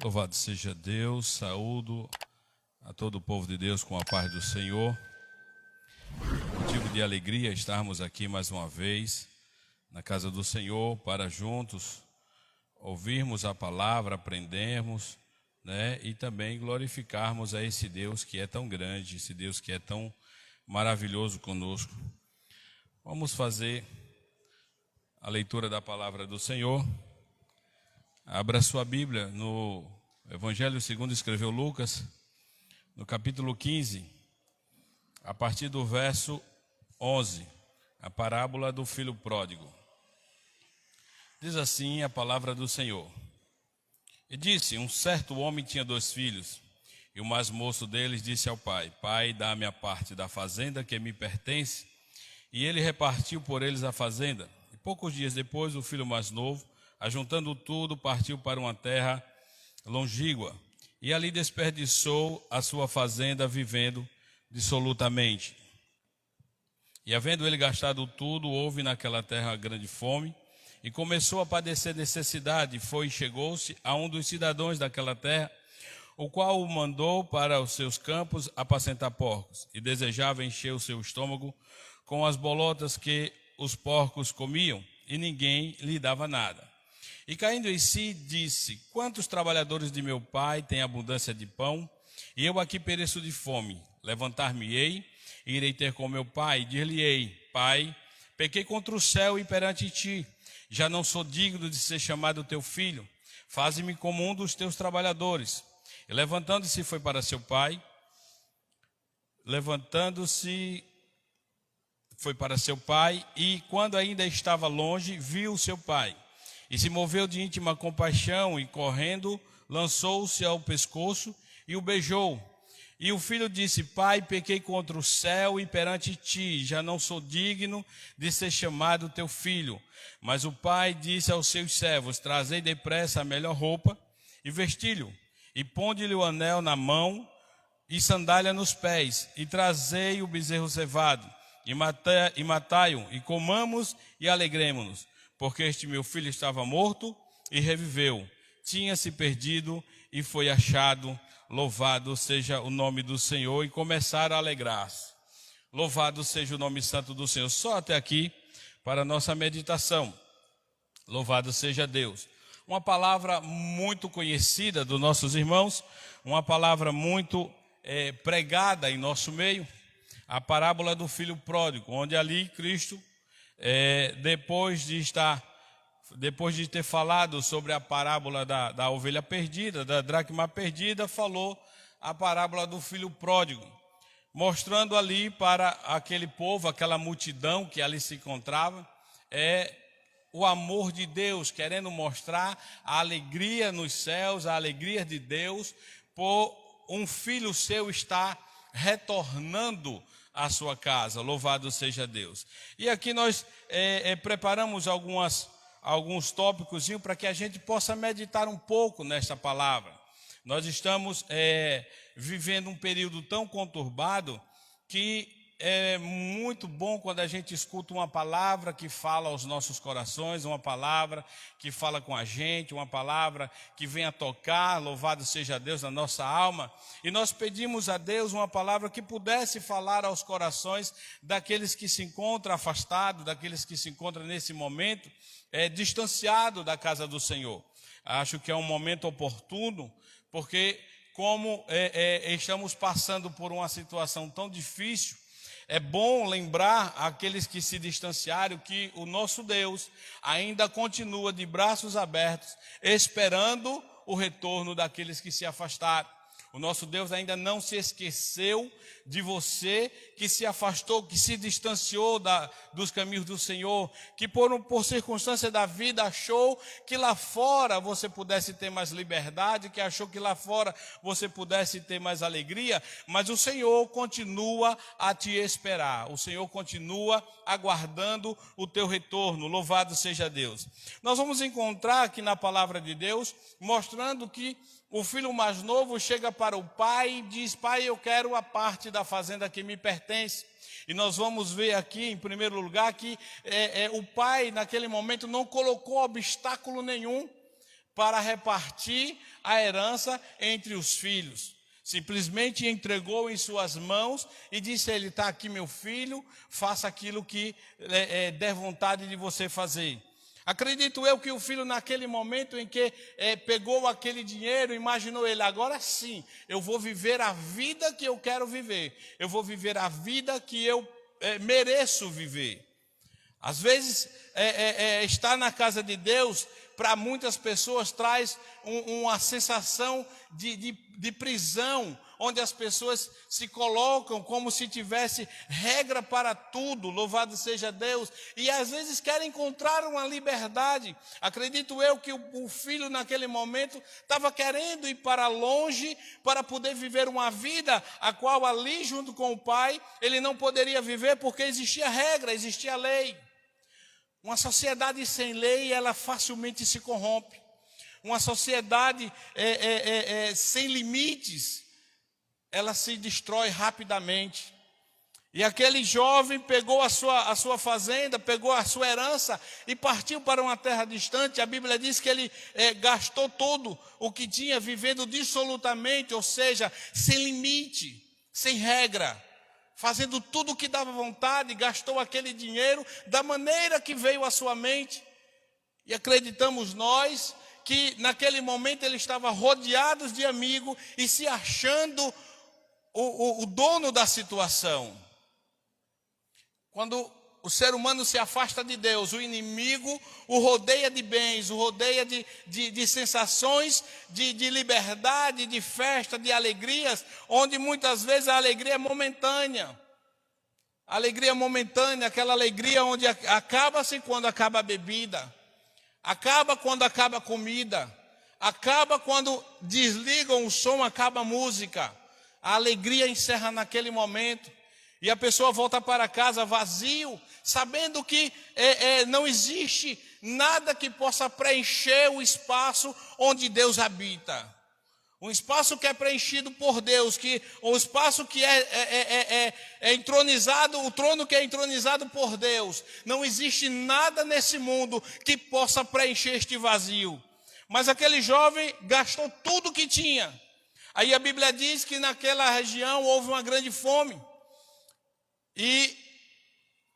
Louvado seja Deus, saúdo a todo o povo de Deus com a paz do Senhor. Motivo de alegria estarmos aqui mais uma vez na casa do Senhor para juntos ouvirmos a palavra, aprendermos, e também glorificarmos a esse Deus que é tão grande, esse Deus que é tão maravilhoso conosco. Vamos fazer a leitura da palavra do Senhor. Abra sua Bíblia no Evangelho segundo escreveu Lucas, no capítulo 15, a partir do verso 11, a parábola do filho pródigo. Diz assim a palavra do Senhor. E disse: um certo homem tinha 2 filhos, e o mais moço deles disse ao pai: Pai, dá-me a parte da fazenda que me pertence. E ele repartiu por eles a fazenda. E poucos dias depois, o filho mais novo, ajuntando tudo, partiu para uma terra longínqua, e ali desperdiçou a sua fazenda, vivendo dissolutamente. E havendo ele gastado tudo, houve naquela terra grande fome, e começou a padecer necessidade. Foi e chegou-se a um dos cidadãos daquela terra, o qual o mandou para os seus campos apacentar porcos, e desejava encher o seu estômago com as bolotas que os porcos comiam, e ninguém lhe dava nada. E caindo em si, disse: quantos trabalhadores de meu pai têm abundância de pão, e eu aqui pereço de fome? Levantar-me-ei, e irei ter com meu pai, e dir-lhe-ei: Pai, pequei contra o céu e perante ti, já não sou digno de ser chamado teu filho, faze-me como um dos teus trabalhadores. E levantando-se foi para seu pai, e quando ainda estava longe, viu seu pai, e se moveu de íntima compaixão, e correndo, lançou-se ao pescoço e o beijou. E o filho disse: Pai, pequei contra o céu e perante ti, já não sou digno de ser chamado teu filho. Mas o pai disse aos seus servos: Trazei depressa a melhor roupa e vestilho, e ponde-lhe o anel na mão e sandália nos pés, e trazei o bezerro cevado, e matai-o, e comamos e alegremo-nos. Porque este meu filho estava morto e reviveu, tinha-se perdido e foi achado. Louvado seja o nome do Senhor. E começaram a alegrar-se. Louvado seja o nome santo do Senhor. Só até aqui para a nossa meditação. Louvado seja Deus. Uma palavra muito conhecida dos nossos irmãos, uma palavra muito pregada em nosso meio, a parábola do filho pródigo, onde ali Cristo, depois de ter falado sobre a parábola da ovelha perdida, da dracma perdida, falou a parábola do filho pródigo, mostrando ali para aquele povo, aquela multidão que ali se encontrava, o amor de Deus, querendo mostrar a alegria nos céus, a alegria de Deus, por um filho seu estar retornando à sua casa. Louvado seja Deus. E aqui nós preparamos alguns tópicos para que a gente possa meditar um pouco nesta palavra. Nós estamos vivendo um período tão conturbado que é muito bom quando a gente escuta uma palavra que fala aos nossos corações, uma palavra que fala com a gente, uma palavra que venha tocar, louvado seja Deus, na nossa alma. E nós pedimos a Deus uma palavra que pudesse falar aos corações daqueles que se encontram afastados, daqueles que se encontram nesse momento distanciado da casa do Senhor. Acho que é um momento oportuno, porque como estamos passando por uma situação tão difícil, é bom lembrar aqueles que se distanciaram que o nosso Deus ainda continua de braços abertos, esperando o retorno daqueles que se afastaram. O nosso Deus ainda não se esqueceu de você que se afastou, que se distanciou dos caminhos do Senhor, que por circunstância da vida achou que lá fora você pudesse ter mais liberdade, que achou que lá fora você pudesse ter mais alegria, mas o Senhor continua a te esperar, o Senhor continua aguardando o teu retorno. Louvado seja Deus. Nós vamos encontrar aqui na palavra de Deus, mostrando que o filho mais novo chega para o pai e diz: Pai, eu quero a parte da fazenda que me pertence. E nós vamos ver aqui, em primeiro lugar, que o pai, naquele momento, não colocou obstáculo nenhum para repartir a herança entre os filhos. Simplesmente entregou em suas mãos e disse a ele: está aqui meu filho, faça aquilo que der vontade de você fazer. Acredito eu que o filho, naquele momento em que pegou aquele dinheiro, imaginou ele: agora sim, eu vou viver a vida que eu quero viver, eu vou viver a vida que eu mereço viver. Às vezes, estar na casa de Deus, para muitas pessoas, traz uma sensação de prisão, onde as pessoas se colocam como se tivesse regra para tudo, louvado seja Deus, e às vezes querem encontrar uma liberdade. Acredito eu que o filho naquele momento estava querendo ir para longe, para poder viver uma vida a qual ali junto com o pai, ele não poderia viver porque existia regra, existia lei. Uma sociedade sem lei, ela facilmente se corrompe. Uma sociedade sem limites, ela se destrói rapidamente. E aquele jovem pegou a sua fazenda, pegou a sua herança e partiu para uma terra distante. A Bíblia diz que ele gastou tudo o que tinha, vivendo dissolutamente, ou seja, sem limite, sem regra, fazendo tudo o que dava vontade. Gastou aquele dinheiro da maneira que veio à sua mente. E acreditamos nós que naquele momento ele estava rodeado de amigos e se achando o dono da situação. Quando o ser humano se afasta de Deus, o inimigo o rodeia de bens, o rodeia de sensações, de liberdade, de festa, de alegrias, onde muitas vezes a alegria é momentânea. A alegria momentânea, aquela alegria onde acaba-se quando acaba a bebida, acaba quando acaba a comida, acaba quando desligam o som, acaba a música. A alegria encerra naquele momento e a pessoa volta para casa vazio, sabendo que não existe nada que possa preencher o espaço onde Deus habita. Um espaço que é preenchido por Deus, um espaço que é entronizado, o trono que é entronizado por Deus. Não existe nada nesse mundo que possa preencher este vazio. Mas aquele jovem gastou tudo que tinha. Aí a Bíblia diz que naquela região houve uma grande fome. E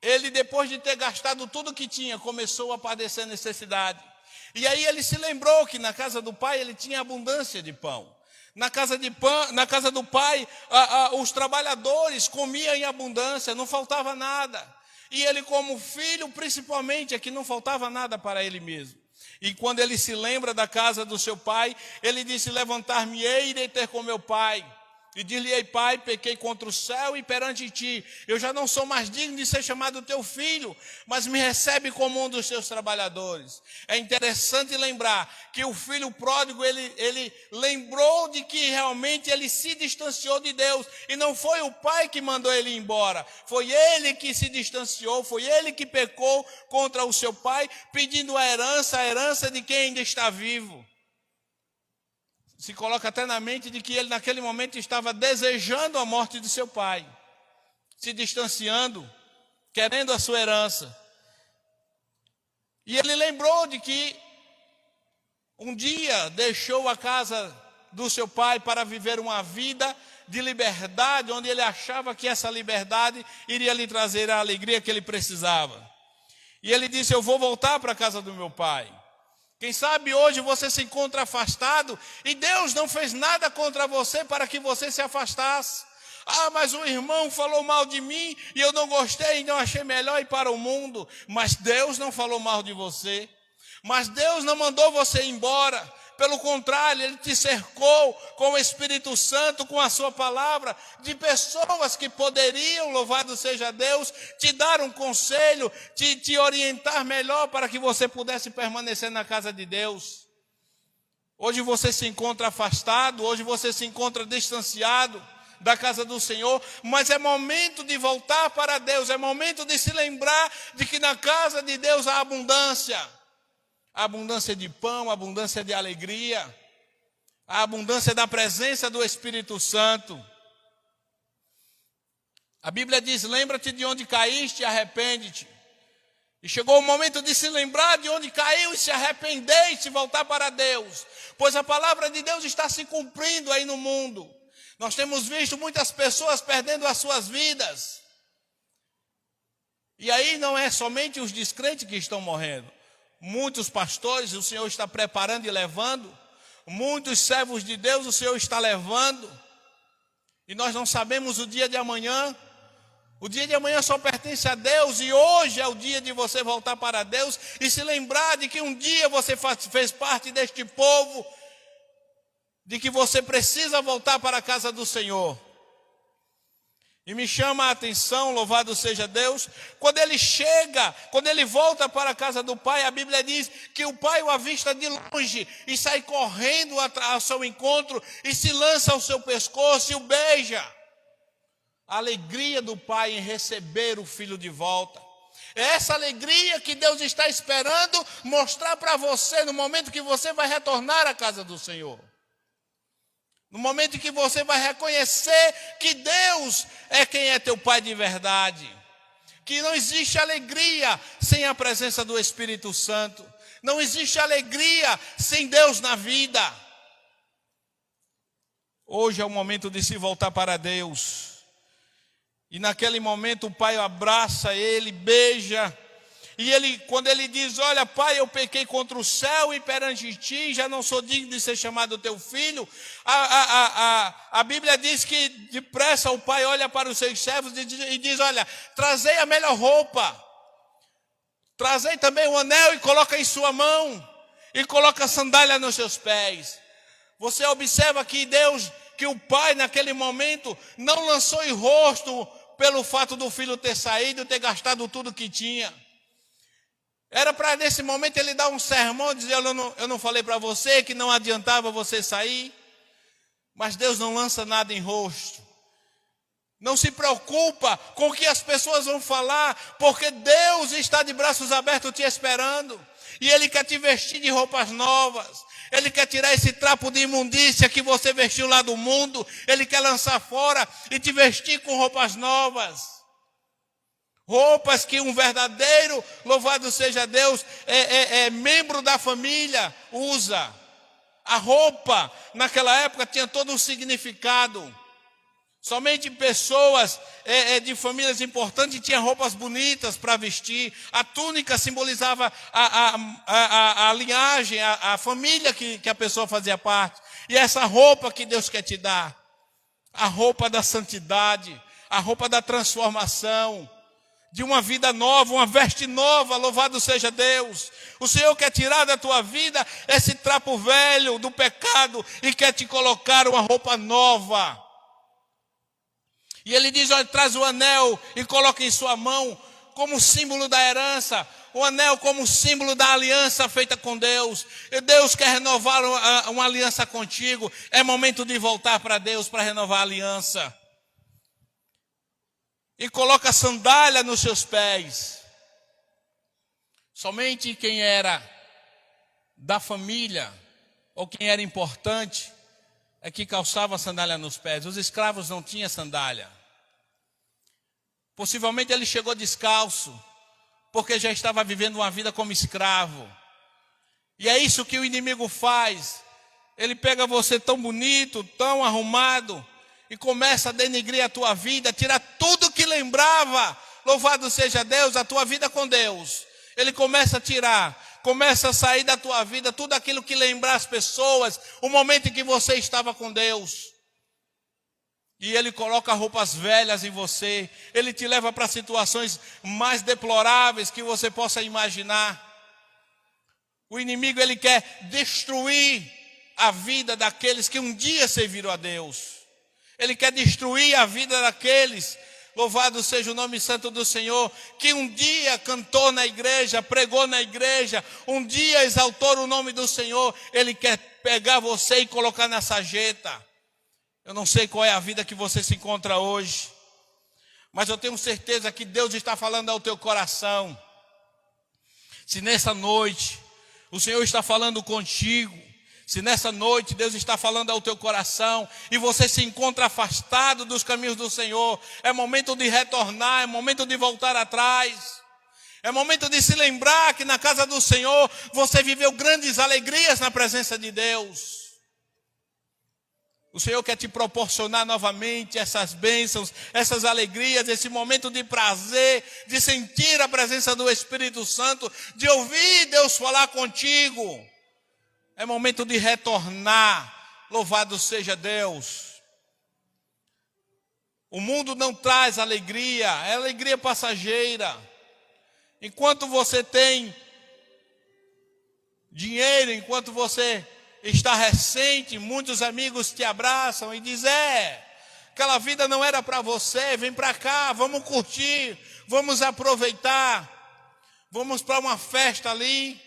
ele, depois de ter gastado tudo que tinha, começou a padecer necessidade. E aí ele se lembrou que na casa do pai ele tinha abundância de pão. Na casa do pai, os trabalhadores comiam em abundância, não faltava nada. E ele, como filho, principalmente, é que não faltava nada para ele mesmo. E quando ele se lembra da casa do seu pai, ele disse: levantar-me-ei e irei ter com meu pai. E dir-lhe-ei: pai, pequei contra o céu e perante ti. Eu já não sou mais digno de ser chamado teu filho, mas me recebe como um dos teus trabalhadores. É interessante lembrar que o filho pródigo, ele lembrou de que realmente ele se distanciou de Deus. E não foi o pai que mandou ele ir embora. Foi ele que se distanciou, foi ele que pecou contra o seu pai, pedindo a herança de quem ainda está vivo. Se coloca até na mente de que ele naquele momento estava desejando a morte de seu pai, se distanciando, querendo a sua herança. E ele lembrou de que um dia deixou a casa do seu pai para viver uma vida de liberdade, onde ele achava que essa liberdade iria lhe trazer a alegria que ele precisava. E ele disse: eu vou voltar para a casa do meu pai. Quem sabe hoje você se encontra afastado e Deus não fez nada contra você para que você se afastasse. Ah, mas o irmão falou mal de mim e eu não gostei, então achei melhor ir para o mundo. Mas Deus não falou mal de você. Mas Deus não mandou você ir embora. Pelo contrário, Ele te cercou com o Espírito Santo, com a sua palavra, de pessoas que poderiam, louvado seja Deus, te dar um conselho, te orientar melhor para que você pudesse permanecer na casa de Deus. Hoje você se encontra afastado, hoje você se encontra distanciado da casa do Senhor, mas é momento de voltar para Deus, é momento de se lembrar de que na casa de Deus há abundância. A abundância de pão, a abundância de alegria, a abundância da presença do Espírito Santo. A Bíblia diz: lembra-te de onde caíste e arrepende-te. E chegou o momento de se lembrar de onde caiu e se arrepender e se voltar para Deus. Pois a palavra de Deus está se cumprindo aí no mundo. Nós temos visto muitas pessoas perdendo as suas vidas. E aí não é somente os descrentes que estão morrendo. Muitos pastores o Senhor está preparando e levando. Muitos servos de Deus o Senhor está levando. E nós não sabemos o dia de amanhã. O dia de amanhã só pertence a Deus. E hoje é o dia de você voltar para Deus e se lembrar de que um dia você fez parte deste povo, de que você precisa voltar para a casa do Senhor. E me chama a atenção, louvado seja Deus, quando ele chega, quando ele volta para a casa do pai, a Bíblia diz que o pai o avista de longe e sai correndo ao seu encontro e se lança ao seu pescoço e o beija. A alegria do pai em receber o filho de volta. É essa alegria que Deus está esperando mostrar para você no momento que você vai retornar à casa do Senhor. No momento em que você vai reconhecer que Deus é quem é teu Pai de verdade. Que não existe alegria sem a presença do Espírito Santo. Não existe alegria sem Deus na vida. Hoje é o momento de se voltar para Deus. E naquele momento o pai abraça ele, beija. E ele, quando ele diz, olha pai, eu pequei contra o céu e perante ti, já não sou digno de ser chamado teu filho. A Bíblia diz que depressa o pai olha para os seus servos e diz, olha, trazei a melhor roupa. Trazei também o anel e coloca em sua mão. E coloca a sandália nos seus pés. Você observa que que o pai naquele momento não lançou em rosto pelo fato do filho ter saído e ter gastado tudo que tinha. Era para nesse momento ele dar um sermão, dizer, eu não falei para você que não adiantava você sair. Mas Deus não lança nada em rosto. Não se preocupa com o que as pessoas vão falar, porque Deus está de braços abertos te esperando. E Ele quer te vestir de roupas novas. Ele quer tirar esse trapo de imundícia que você vestiu lá do mundo. Ele quer lançar fora e te vestir com roupas novas. Roupas que um verdadeiro, louvado seja Deus, membro da família usa. A roupa, naquela época, tinha todo um significado. Somente pessoas de famílias importantes tinham roupas bonitas para vestir. A túnica simbolizava a linhagem, a família que a pessoa fazia parte. E essa roupa que Deus quer te dar, a roupa da santidade, a roupa da transformação, de uma vida nova, uma veste nova, louvado seja Deus. O Senhor quer tirar da tua vida esse trapo velho do pecado e quer te colocar uma roupa nova. E ele diz, olha, traz o anel e coloca em sua mão como símbolo da herança, o anel como símbolo da aliança feita com Deus. E Deus quer renovar uma aliança contigo. É momento de voltar para Deus para renovar a aliança. E coloca sandália nos seus pés. Somente quem era da família, ou quem era importante, é que calçava sandália nos pés. Os escravos não tinham sandália. Possivelmente ele chegou descalço, porque já estava vivendo uma vida como escravo. E é isso que o inimigo faz. Ele pega você tão bonito, tão arrumado, e começa a denegrir a tua vida, tirar tudo que lembrava, louvado seja Deus, a tua vida com Deus. Ele começa a tirar, começa a sair da tua vida tudo aquilo que lembrar as pessoas, o momento em que você estava com Deus. E ele coloca roupas velhas em você, ele te leva para situações mais deploráveis que você possa imaginar. O inimigo, ele quer destruir a vida daqueles que um dia serviram a Deus. Ele quer destruir a vida daqueles, louvado seja o nome santo do Senhor, que um dia cantou na igreja, pregou na igreja, um dia exaltou o nome do Senhor. Ele quer pegar você e colocar na sarjeta. Eu não sei qual é a vida que você se encontra hoje, mas eu tenho certeza que Deus está falando ao teu coração. Se nessa noite o Senhor está falando contigo, se nessa noite Deus está falando ao teu coração e você se encontra afastado dos caminhos do Senhor, é momento de retornar, é momento de voltar atrás. É momento de se lembrar que na casa do Senhor você viveu grandes alegrias na presença de Deus. O Senhor quer te proporcionar novamente essas bênçãos, essas alegrias, esse momento de prazer, de sentir a presença do Espírito Santo, de ouvir Deus falar contigo. É momento de retornar. Louvado seja Deus. O mundo não traz alegria, é alegria passageira. Enquanto você tem dinheiro, enquanto você está recente, muitos amigos te abraçam e dizem: aquela vida não era para você, vem para cá, vamos curtir, vamos aproveitar, vamos para uma festa ali,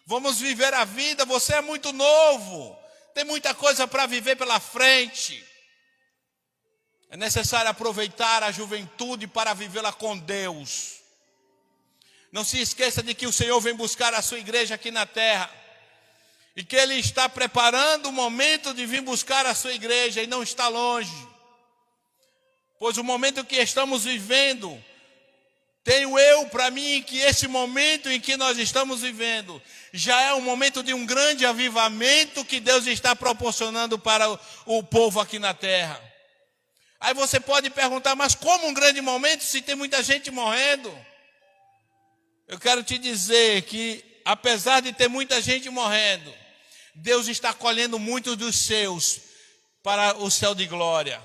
vamos viver a vida, você é muito novo, tem muita coisa para viver pela frente. É necessário aproveitar a juventude para vivê-la com Deus. Não se esqueça de que o Senhor vem buscar a sua igreja aqui na terra. E que Ele está preparando o momento de vir buscar a sua igreja e não está longe. Pois o momento que estamos vivendo, tenho eu para mim que esse momento em que nós estamos vivendo, já é um momento de um grande avivamento que Deus está proporcionando para o povo aqui na terra. Aí você pode perguntar, mas como um grande momento se tem muita gente morrendo? Eu quero te dizer que apesar de ter muita gente morrendo, Deus está colhendo muitos dos seus para o céu de glória.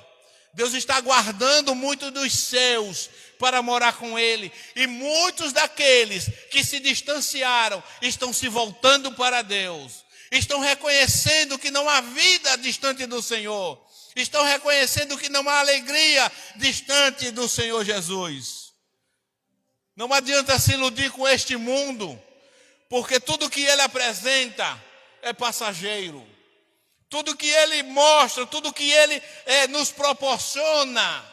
Deus está guardando muitos dos seus para morar com Ele. E muitos daqueles que se distanciaram estão se voltando para Deus. Estão reconhecendo que não há vida distante do Senhor. Estão reconhecendo que não há alegria distante do Senhor Jesus. Não adianta se iludir com este mundo, porque tudo que Ele apresenta é passageiro. Tudo que Ele mostra, tudo que Ele nos proporciona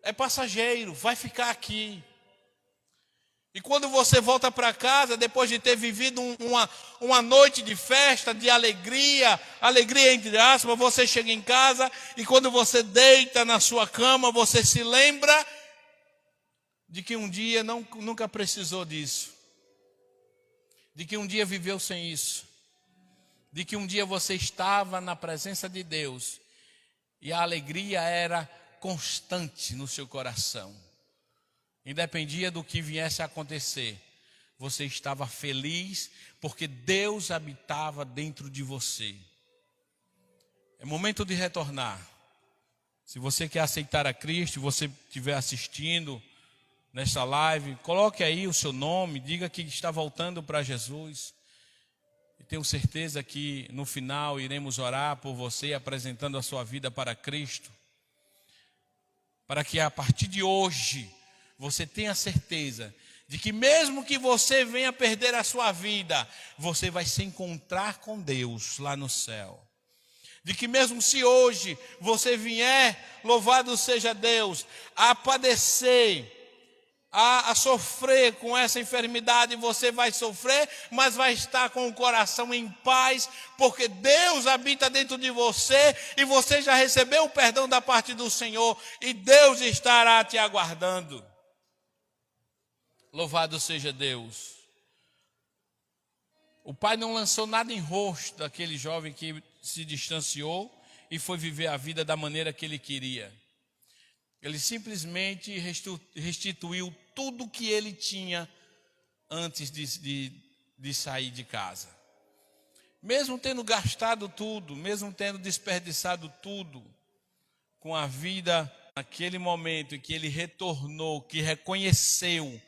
é passageiro, vai ficar aqui. E quando você volta para casa, depois de ter vivido uma noite de festa, de alegria entre aspas, você chega em casa e quando você deita na sua cama, você se lembra de que um dia nunca precisou disso. De que um dia viveu sem isso. De que um dia você estava na presença de Deus e a alegria era constante no seu coração. Independia do que viesse a acontecer, você estava feliz porque Deus habitava dentro de você. É momento de retornar. Se você quer aceitar a Cristo, você estiver assistindo nesta live, coloque aí o seu nome, diga que está voltando para Jesus. E tenho certeza que no final iremos orar por você, apresentando a sua vida para Cristo. Para que a partir de hoje, você tenha certeza de que mesmo que você venha perder a sua vida, você vai se encontrar com Deus lá no céu. De que mesmo se hoje você vier, louvado seja Deus, a padecer, a sofrer com essa enfermidade, você vai sofrer, mas vai estar com o coração em paz, porque Deus habita dentro de você e você já recebeu o perdão da parte do Senhor e Deus estará te aguardando. Louvado seja Deus. O pai não lançou nada em rosto daquele jovem que se distanciou e foi viver a vida da maneira que ele queria. Ele simplesmente restituiu tudo que ele tinha antes de sair de casa. Mesmo tendo gastado tudo, mesmo tendo desperdiçado tudo, com a vida naquele momento em que ele retornou, que reconheceu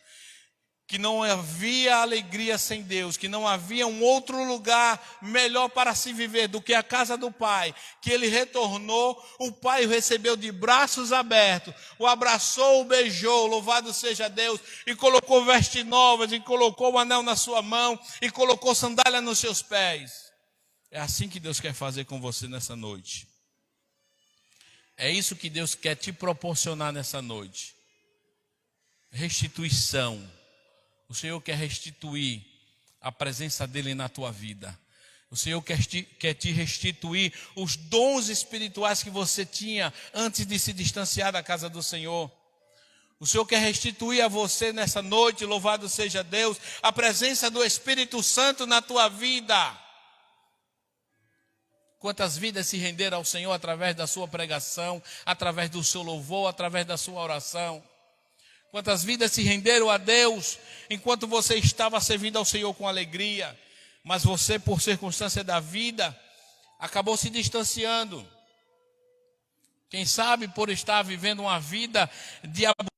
que não havia alegria sem Deus, que não havia um outro lugar melhor para se viver do que a casa do Pai, que ele retornou, o Pai o recebeu de braços abertos, o abraçou, o beijou, louvado seja Deus, e colocou vestes novas, e colocou o anel na sua mão, e colocou sandália nos seus pés. É assim que Deus quer fazer com você nessa noite. É isso que Deus quer te proporcionar nessa noite. Restituição. O Senhor quer restituir a presença dEle na tua vida. O Senhor quer te restituir os dons espirituais que você tinha antes de se distanciar da casa do Senhor. O Senhor quer restituir a você nessa noite, louvado seja Deus, a presença do Espírito Santo na tua vida. Quantas vidas se renderam ao Senhor através da sua pregação, através do seu louvor, através da sua oração. Quantas vidas se renderam a Deus enquanto você estava servindo ao Senhor com alegria, mas você, por circunstância da vida, acabou se distanciando. Quem sabe por estar vivendo uma vida de abundância,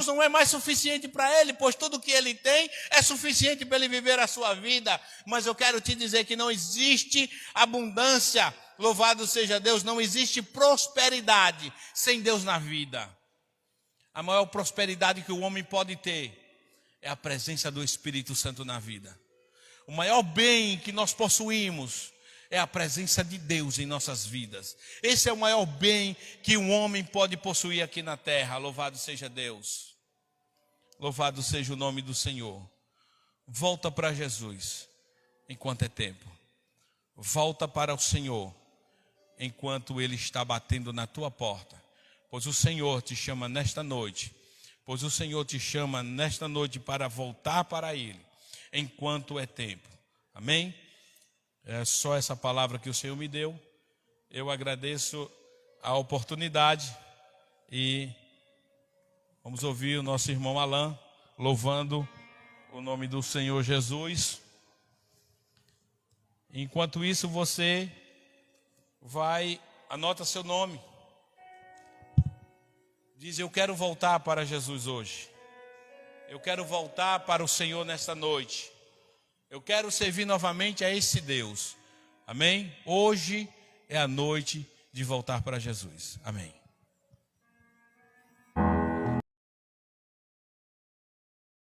não é mais suficiente para ele, pois tudo que ele tem é suficiente para ele viver a sua vida. Mas eu quero te dizer que não existe abundância, louvado seja Deus, não existe prosperidade sem Deus na vida. A maior prosperidade que o homem pode ter é a presença do Espírito Santo na vida. O maior bem que nós possuímos é a presença de Deus em nossas vidas. Esse é o maior bem que um homem pode possuir aqui na terra. Louvado seja Deus. Louvado seja o nome do Senhor. Volta para Jesus enquanto é tempo. Volta para o Senhor enquanto Ele está batendo na tua porta. Pois o Senhor te chama nesta noite. Pois o Senhor te chama nesta noite para voltar para Ele enquanto é tempo. Amém? É só essa palavra que o Senhor me deu. Eu agradeço a oportunidade e vamos ouvir o nosso irmão Alain louvando o nome do Senhor Jesus. Enquanto isso, você anota seu nome. Diz: eu quero voltar para Jesus hoje. Eu quero voltar para o Senhor nesta noite. Eu quero servir novamente a esse Deus. Amém? Hoje é a noite de voltar para Jesus. Amém.